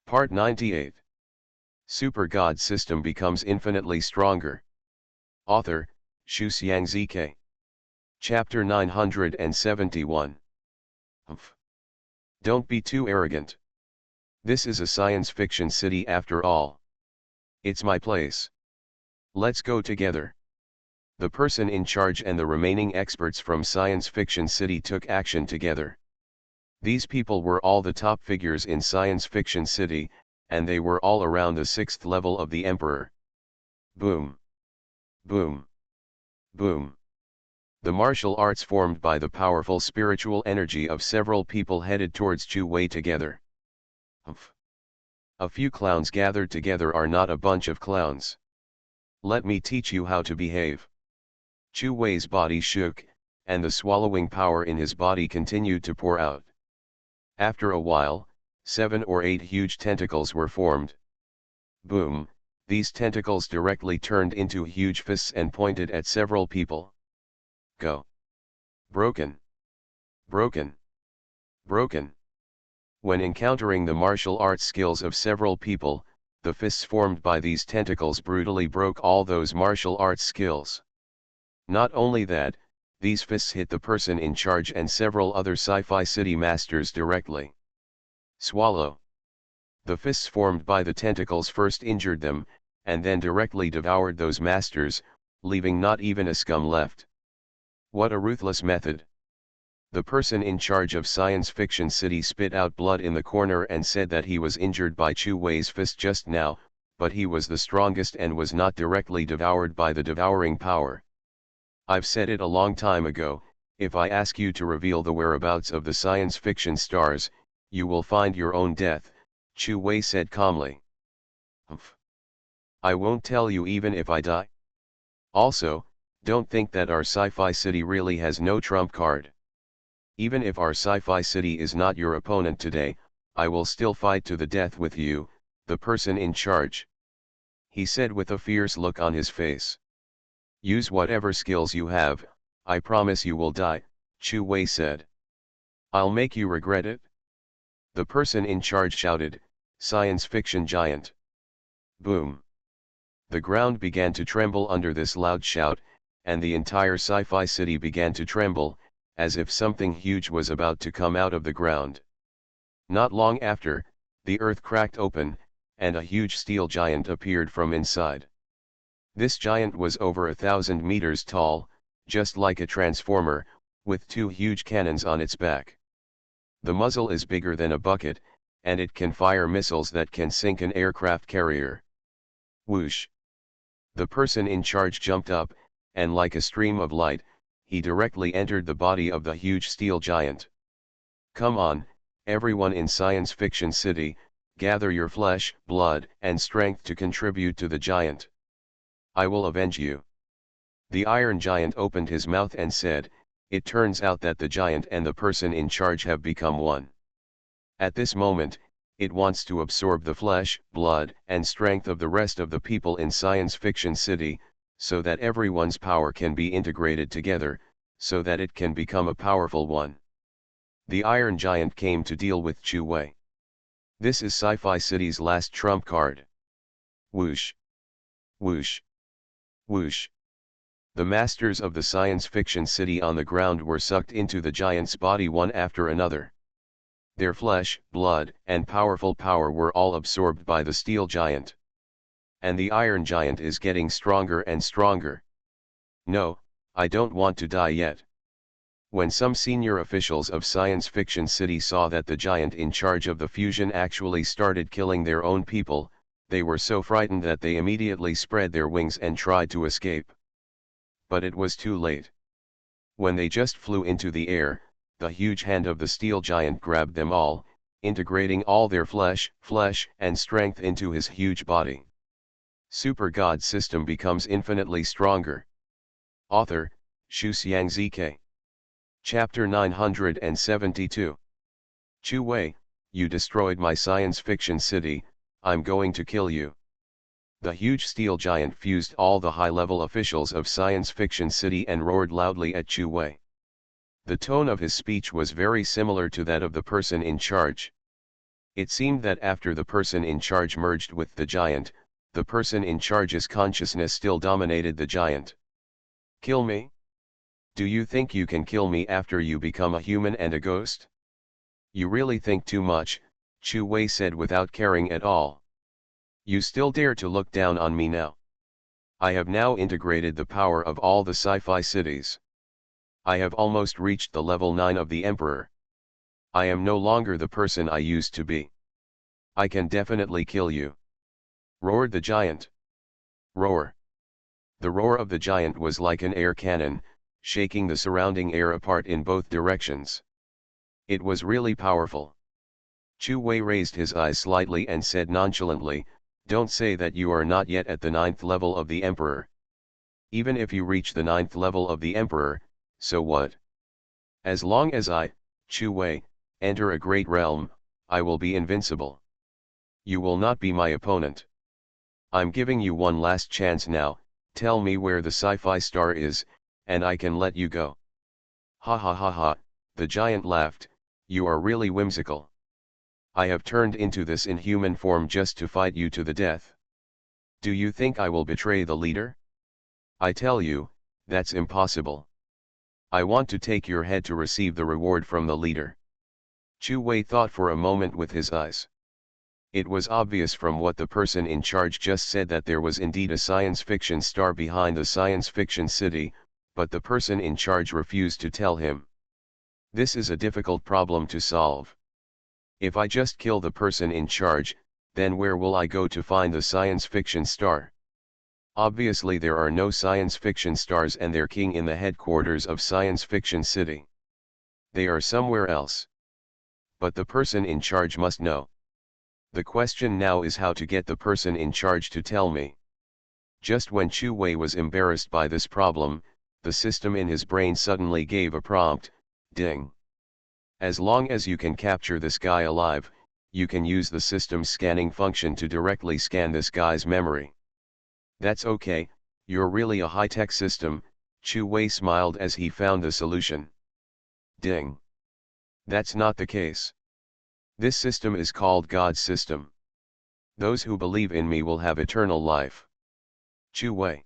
Part 98. Super God System becomes infinitely stronger. Author, Shu Xiang ZK. Chapter 971. Don't be too arrogant. This is a science fiction city after all. It's my place. Let's go together. The person in charge and the remaining experts from Science Fiction City took action together. These people were all the top figures in Science Fiction City, and they were all around the 6th level of the Emperor. Boom. Boom. Boom. The martial arts formed by the powerful spiritual energy of several people headed towards Chu Wei together. A few clowns gathered together are not a bunch of clowns. Let me teach you how to behave. Chu Wei's body shook, and the swallowing power in his body continued to pour out. After a while, 7 or 8 huge tentacles were formed. Boom, these tentacles directly turned into huge fists and pointed at several people. Go. Broken. Broken. Broken. When encountering the martial arts skills of several people, the fists formed by these tentacles brutally broke all those martial arts skills. Not only that, these fists hit the person in charge and several other Sci-Fi City masters directly. Swallow. The fists formed by the tentacles first injured them, and then directly devoured those masters, leaving not even a scum left. What a ruthless method. The person in charge of Science Fiction City spit out blood in the corner and said that he was injured by Chu Wei's fist just now, but he was the strongest and was not directly devoured by the devouring power. I've said it a long time ago, if I ask you to reveal the whereabouts of the science fiction stars, you will find your own death, Chu Wei said calmly. I won't tell you even if I die. Also, don't think that our Sci-Fi City really has no trump card. Even if our Sci-Fi City is not your opponent today, I will still fight to the death with you, the person in charge. He said with a fierce look on his face. Use whatever skills you have, I promise you will die, Chu Wei said. I'll make you regret it. The person in charge shouted, Science Fiction Giant. Boom. The ground began to tremble under this loud shout, and the entire Sci-Fi City began to tremble, as if something huge was about to come out of the ground. Not long after, the earth cracked open, and a huge steel giant appeared from inside. This giant was over 1,000 meters tall, just like a transformer, with 2 huge cannons on its back. The muzzle is bigger than a bucket, and it can fire missiles that can sink an aircraft carrier. Whoosh! The person in charge jumped up, and like a stream of light, he directly entered the body of the huge steel giant. Come on, everyone in Science Fiction City, gather your flesh, blood, and strength to contribute to the giant. I will avenge you. The Iron Giant opened his mouth and said, it turns out that the giant and the person in charge have become one. At this moment, it wants to absorb the flesh, blood, and strength of the rest of the people in Science Fiction City, so that everyone's power can be integrated together, so that it can become a powerful one. The Iron Giant came to deal with Chu Wei. This is Sci-Fi City's last trump card. Whoosh! Whoosh! Whoosh! The masters of the Science Fiction City on the ground were sucked into the giant's body one after another. Their flesh, blood, and powerful power were all absorbed by the steel giant. And the Iron Giant is getting stronger and stronger. No, I don't want to die yet. When some senior officials of Science Fiction City saw that the giant in charge of the fusion actually started killing their own people, they were so frightened that they immediately spread their wings and tried to escape. But it was too late. When they just flew into the air, the huge hand of the steel giant grabbed them all, integrating all their flesh, and strength into his huge body. Super God System becomes infinitely stronger. Author, Shu Xiang ZK. Chapter 972. Chu Wei, you destroyed my science fiction city, I'm going to kill you. The huge steel giant fused all the high-level officials of Science Fiction City and roared loudly at Chu Wei. The tone of his speech was very similar to that of the person in charge. It seemed that after the person in charge merged with the giant, the person in charge's consciousness still dominated the giant. Kill me? Do you think you can kill me after you become a human and a ghost? You really think too much, Chu Wei said without caring at all. You still dare to look down on me now? I have now integrated the power of all the sci-fi cities. I have almost reached the level 9 of the Emperor. I am no longer the person I used to be. I can definitely kill you. Roared the giant. Roar. The roar of the giant was like an air cannon, shaking the surrounding air apart in both directions. It was really powerful. Chu Wei raised his eyes slightly and said nonchalantly, "Don't say that you are not yet at the 9th level of the Emperor. Even if you reach the 9th level of the Emperor, so what? As long as I, Chu Wei, enter a great realm, I will be invincible. You will not be my opponent. I'm giving you one last chance now, tell me where the sci-fi star is, and I can let you go." Ha ha ha ha, the giant laughed, "You are really whimsical. I have turned into this inhuman form just to fight you to the death. Do you think I will betray the leader? I tell you, that's impossible. I want to take your head to receive the reward from the leader." Chu Wei thought for a moment with his eyes. It was obvious from what the person in charge just said that there was indeed a science fiction star behind the science fiction city, but the person in charge refused to tell him. This is a difficult problem to solve. If I just kill the person in charge, then where will I go to find the science fiction star? Obviously there are no science fiction stars and their king in the headquarters of Science Fiction City. They are somewhere else. But the person in charge must know. The question now is how to get the person in charge to tell me. Just when Chu Wei was embarrassed by this problem, the system in his brain suddenly gave a prompt, ding. As long as you can capture this guy alive, you can use the system's scanning function to directly scan this guy's memory. That's okay, you're really a high-tech system, Chu Wei smiled as he found the solution. Ding. That's not the case. This system is called God's system. Those who believe in me will have eternal life. Chu Wei.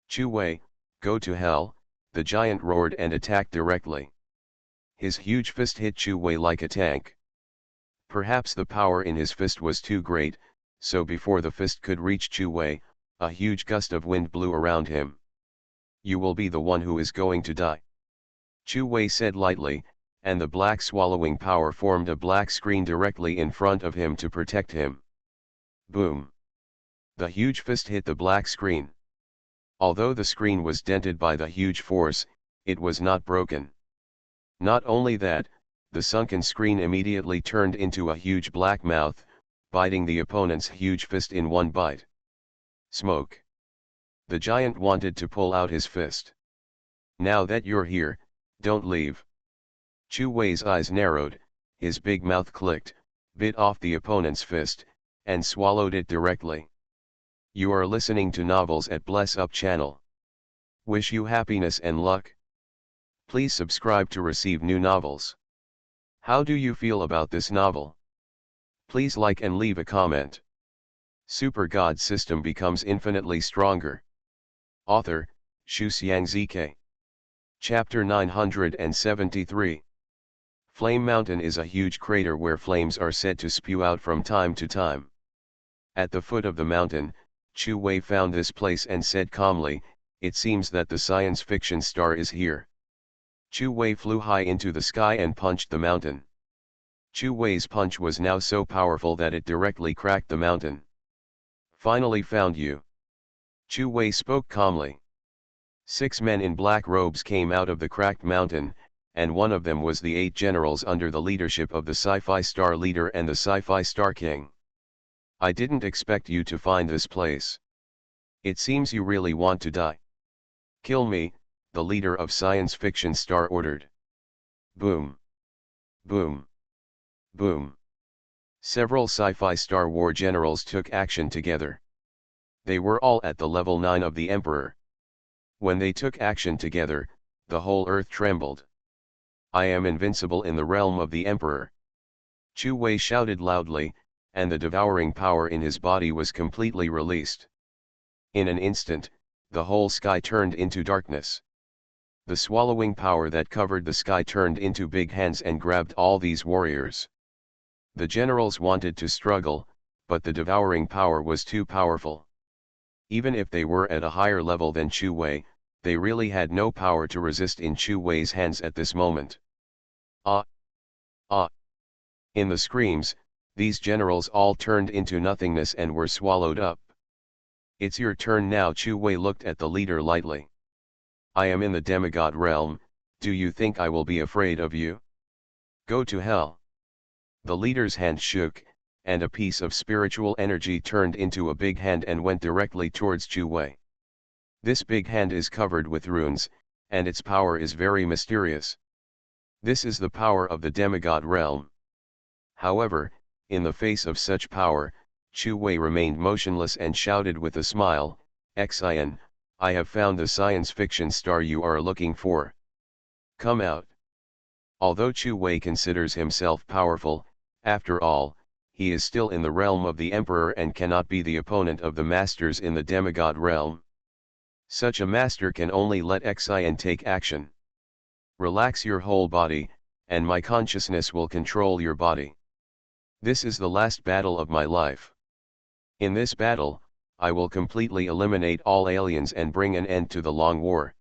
Chu Wei, go to hell, the giant roared and attacked directly. His huge fist hit Chu Wei like a tank. Perhaps the power in his fist was too great, so before the fist could reach Chu Wei, a huge gust of wind blew around him. You will be the one who is going to die. Chu Wei said lightly, and the black swallowing power formed a black screen directly in front of him to protect him. Boom! The huge fist hit the black screen. Although the screen was dented by the huge force, it was not broken. Not only that, the sunken screen immediately turned into a huge black mouth, biting the opponent's huge fist in one bite. Smoke. The giant wanted to pull out his fist. Now that you're here, don't leave. Chu Wei's eyes narrowed, his big mouth clicked, bit off the opponent's fist, and swallowed it directly. You are listening to Novels at Bless Up channel. Wish you happiness and luck. Please subscribe to receive new novels. How do you feel about this novel? Please like and leave a comment. Super God System becomes infinitely stronger. Author, Shu Xiangzike. Chapter 973. Flame Mountain is a huge crater where flames are said to spew out from time to time. At the foot of the mountain, Chu Wei found this place and said calmly, "It seems that the science fiction star is here." Chu Wei flew high into the sky and punched the mountain. Chu Wei's punch was now so powerful that it directly cracked the mountain. Finally found you. Chu Wei spoke calmly. 6 men in black robes came out of the cracked mountain, and one of them was the 8 generals under the leadership of the Sci-Fi Star Leader and the Sci-Fi Star King. I didn't expect you to find this place. It seems you really want to die. Kill me, the leader of Science Fiction Star ordered. Boom. Boom. Boom. Several Sci-Fi Star War generals took action together. They were all at the level 9 of the Emperor. When they took action together, the whole earth trembled. I am invincible in the realm of the Emperor. Chu Wei shouted loudly, and the devouring power in his body was completely released. In an instant, the whole sky turned into darkness. The swallowing power that covered the sky turned into big hands and grabbed all these warriors. The generals wanted to struggle, but the devouring power was too powerful. Even if they were at a higher level than Chu Wei, they really had no power to resist in Chu Wei's hands at this moment. Ah! Ah! In the screams, these generals all turned into nothingness and were swallowed up. It's your turn now. Chu Wei looked at the leader lightly. I am in the demigod realm, do you think I will be afraid of you? Go to hell. The leader's hand shook, and a piece of spiritual energy turned into a big hand and went directly towards Chu Wei. This big hand is covered with runes, and its power is very mysterious. This is the power of the demigod realm. However, in the face of such power, Chu Wei remained motionless and shouted with a smile, Xian, I have found the science fiction star you are looking for. Come out. Although Chu Wei considers himself powerful, after all, he is still in the realm of the emperor and cannot be the opponent of the masters in the demigod realm. Such a master can only let Xian take action. Relax your whole body, and my consciousness will control your body. This is the last battle of my life. In this battle, I will completely eliminate all aliens and bring an end to the long war.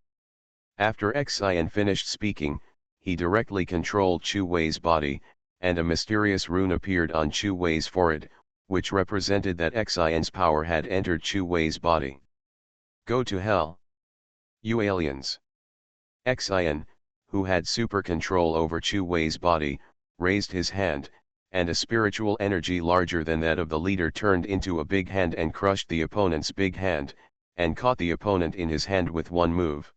After Xian finished speaking, he directly controlled Chu Wei's body, and a mysterious rune appeared on Chu Wei's forehead, which represented that Xian's power had entered Chu Wei's body. Go to hell. You aliens. Xian, who had super control over Chu Wei's body, raised his hand, and a spiritual energy larger than that of the leader turned into a big hand and crushed the opponent's big hand, and caught the opponent in his hand with one move.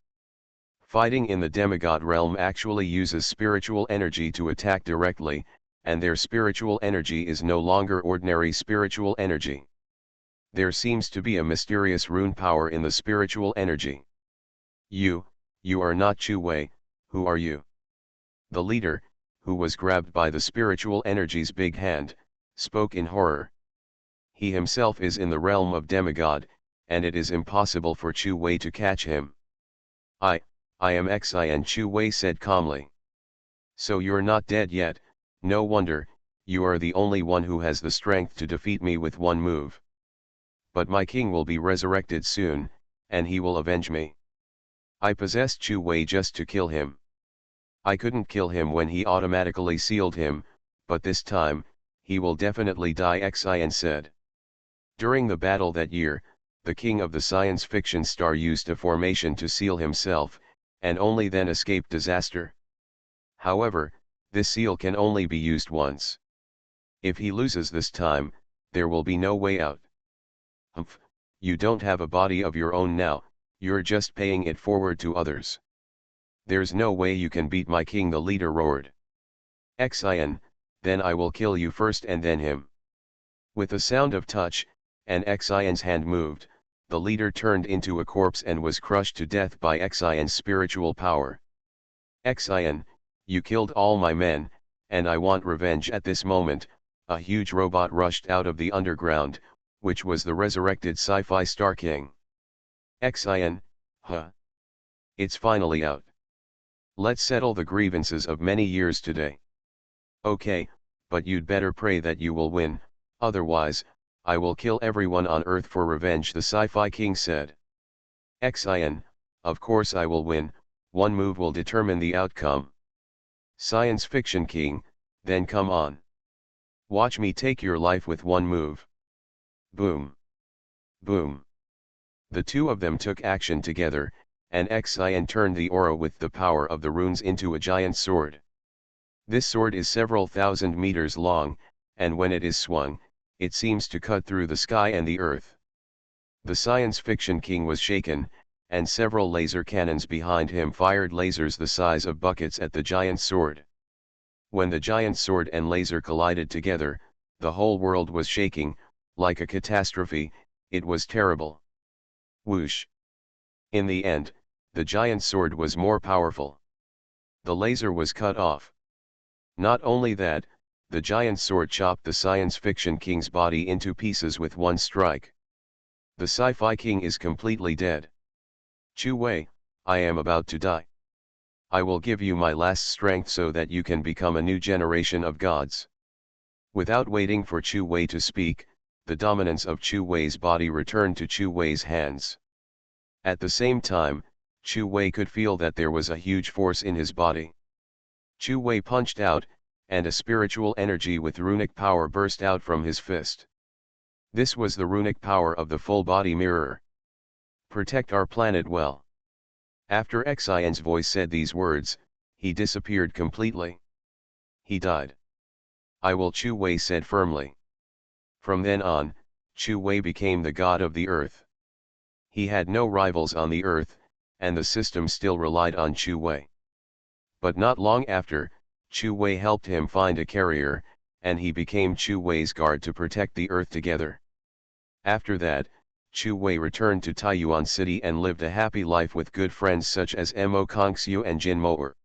Fighting in the demigod realm actually uses spiritual energy to attack directly, and their spiritual energy is no longer ordinary spiritual energy. There seems to be a mysterious rune power in the spiritual energy. You are not Chu Wei, who are you? The leader, who was grabbed by the spiritual energy's big hand, spoke in horror. He himself is in the realm of demigod, and it is impossible for Chu Wei to catch him. I am Xian, Chu Wei said calmly. So you're not dead yet, no wonder, you are the only one who has the strength to defeat me with one move. But my king will be resurrected soon, and he will avenge me. I possessed Chu Wei just to kill him. I couldn't kill him when he automatically sealed him, but this time, he will definitely die, Xian said. During the battle that year, the king of the science fiction star used a formation to seal himself, and only then escaped disaster. However, this seal can only be used once. If he loses this time, there will be no way out. Humph, you don't have a body of your own now, you're just paying it forward to others. There's no way you can beat my king, the leader roared. Xian, then I will kill you first and then him. With the sound of touch, and Xian's hand moved, the leader turned into a corpse and was crushed to death by Xian's spiritual power. Xian, you killed all my men, and I want revenge. At this moment, a huge robot rushed out of the underground, which was the resurrected Sci-Fi Star King. Xian, huh? It's finally out. Let's settle the grievances of many years today. Okay, but you'd better pray that you will win, otherwise, I will kill everyone on Earth for revenge, the Sci-Fi King said. Xian, of course I will win, one move will determine the outcome. Science Fiction King, then come on. Watch me take your life with one move. Boom. Boom. The two of them took action together, and Xian turned the aura with the power of the runes into a giant sword. This sword is several thousand meters long, and when it is swung, it seems to cut through the sky and the earth. The science fiction king was shaken, and several laser cannons behind him fired lasers the size of buckets at the giant sword. When the giant sword and laser collided together, the whole world was shaking, like a catastrophe. It was terrible. Whoosh! In the end, the giant sword was more powerful. The laser was cut off. Not only that, the giant sword chopped the science fiction king's body into pieces with one strike. The sci-fi king is completely dead. Chu Wei, I am about to die. I will give you my last strength so that you can become a new generation of gods. Without waiting for Chu Wei to speak, the dominance of Chu Wei's body returned to Chu Wei's hands. At the same time, Chu Wei could feel that there was a huge force in his body. Chu Wei punched out, and a spiritual energy with runic power burst out from his fist. This was the runic power of the full body mirror. Protect our planet well. After Xian's voice said these words, he disappeared completely. He died. I will, Chu Wei said firmly. From then on, Chu Wei became the god of the earth. He had no rivals on the earth, and the system still relied on Chu Wei. But not long after, Chu Wei helped him find a carrier, and he became Chu Wei's guard to protect the earth together. After that, Chu Wei returned to Taiyuan City and lived a happy life with good friends such as Mo Kongxiu and Jin Mo'er.